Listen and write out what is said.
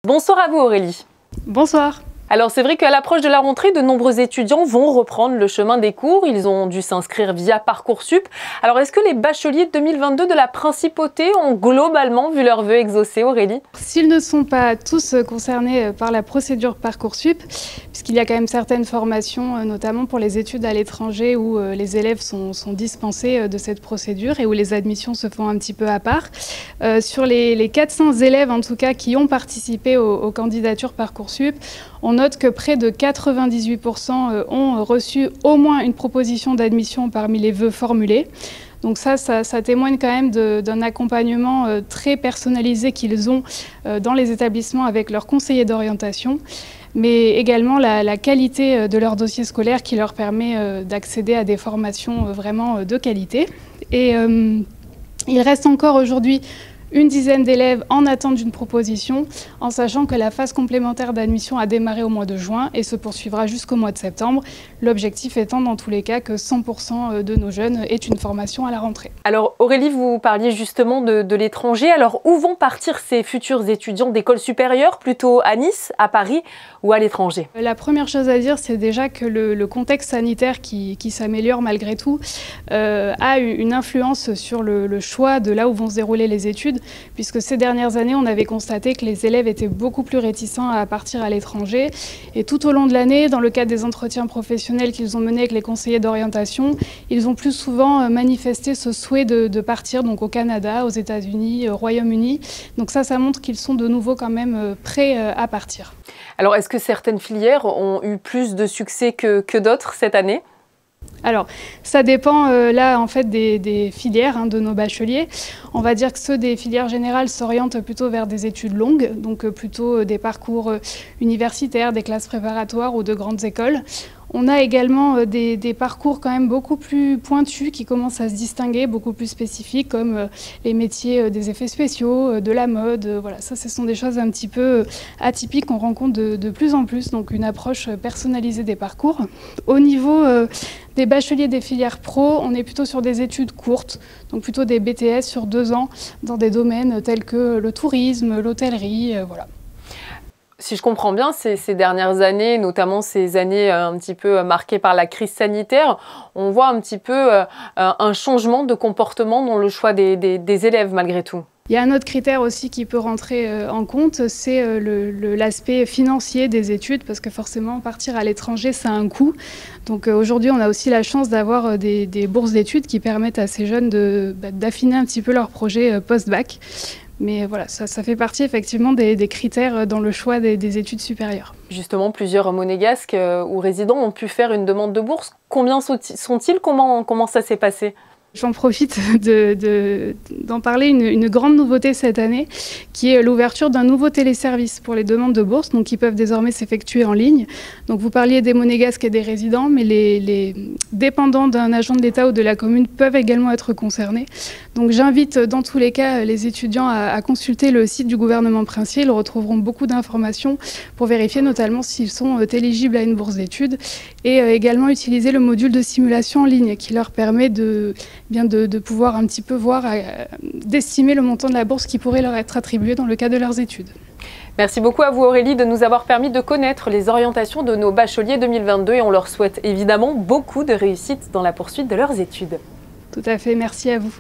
Bonsoir à vous Aurélie. Bonsoir. Alors c'est vrai qu'à l'approche de la rentrée, de nombreux étudiants vont reprendre le chemin des cours. Ils ont dû s'inscrire via Parcoursup. Alors est-ce que les bacheliers 2022 de la Principauté ont globalement vu leurs vœux exaucés, Aurélie? S'ils ne sont pas tous concernés par la procédure Parcoursup, puisqu'il y a quand même certaines formations, notamment pour les études à l'étranger, où les élèves sont dispensés de cette procédure et où les admissions se font un petit peu à part. Sur les 400 élèves en tout cas qui ont participé aux candidatures Parcoursup, on note que près de 98% ont reçu au moins une proposition d'admission parmi les vœux formulés. Donc ça témoigne quand même d'un accompagnement très personnalisé qu'ils ont dans les établissements avec leurs conseillers d'orientation, mais également la qualité de leur dossier scolaire qui leur permet d'accéder à des formations vraiment de qualité. Et il reste encore aujourd'hui une dizaine d'élèves en attente d'une proposition, en sachant que la phase complémentaire d'admission a démarré au mois de juin et se poursuivra jusqu'au mois de septembre. L'objectif étant dans tous les cas que 100% de nos jeunes aient une formation à la rentrée. Alors Aurélie, vous parliez justement de l'étranger. Alors où vont partir ces futurs étudiants d'école supérieure? Plutôt à Nice, à Paris ou à l'étranger? La première chose à dire, c'est déjà que le contexte sanitaire qui s'améliore malgré tout a une influence sur le choix de là où vont se dérouler les études, puisque ces dernières années, on avait constaté que les élèves étaient beaucoup plus réticents à partir à l'étranger. Et tout au long de l'année, dans le cadre des entretiens professionnels qu'ils ont menés avec les conseillers d'orientation, ils ont plus souvent manifesté ce souhait de partir donc au Canada, aux États-Unis, au Royaume-Uni. Donc ça montre qu'ils sont de nouveau quand même prêts à partir. Alors est-ce que certaines filières ont eu plus de succès que d'autres cette année? Alors, ça dépend là en fait des filières de nos bacheliers. On va dire que ceux des filières générales s'orientent plutôt vers des études longues, donc plutôt des parcours universitaires, des classes préparatoires ou de grandes écoles. On a également des parcours quand même beaucoup plus pointus qui commencent à se distinguer, beaucoup plus spécifiques, comme les métiers des effets spéciaux, de la mode. Voilà, ça, ce sont des choses un petit peu atypiques qu'on rencontre de plus en plus, donc une approche personnalisée des parcours. Au niveau des bacheliers des filières pro, on est plutôt sur des études courtes, donc plutôt des BTS sur 2 ans, dans des domaines tels que le tourisme, l'hôtellerie, voilà. Si je comprends bien, ces dernières années, notamment ces années un petit peu marquées par la crise sanitaire, on voit un petit peu un changement de comportement dans le choix des élèves malgré tout. Il y a un autre critère aussi qui peut rentrer en compte, c'est l'aspect financier des études, parce que forcément partir à l'étranger, ça a un coût. Donc aujourd'hui, on a aussi la chance d'avoir des bourses d'études qui permettent à ces jeunes d'affiner un petit peu leur projet post-bac. Mais voilà, ça fait partie effectivement des critères dans le choix des études supérieures. Justement, plusieurs monégasques ou résidents ont pu faire une demande de bourse. Combien sont-ils? Comment ça s'est passé? J'en profite d'en parler, une grande nouveauté cette année, qui est l'ouverture d'un nouveau téléservice pour les demandes de bourse, donc qui peuvent désormais s'effectuer en ligne. Donc vous parliez des monégasques et des résidents, mais les dépendants d'un agent de l'État ou de la commune peuvent également être concernés. Donc j'invite dans tous les cas les étudiants à consulter le site du gouvernement princier. Ils retrouveront beaucoup d'informations pour vérifier notamment s'ils sont éligibles à une bourse d'études et également utiliser le module de simulation en ligne qui leur permet de pouvoir un petit peu voir, d'estimer le montant de la bourse qui pourrait leur être attribuée dans le cadre de leurs études. Merci beaucoup à vous Aurélie de nous avoir permis de connaître les orientations de nos bacheliers 2022 et on leur souhaite évidemment beaucoup de réussite dans la poursuite de leurs études. Tout à fait, merci à vous.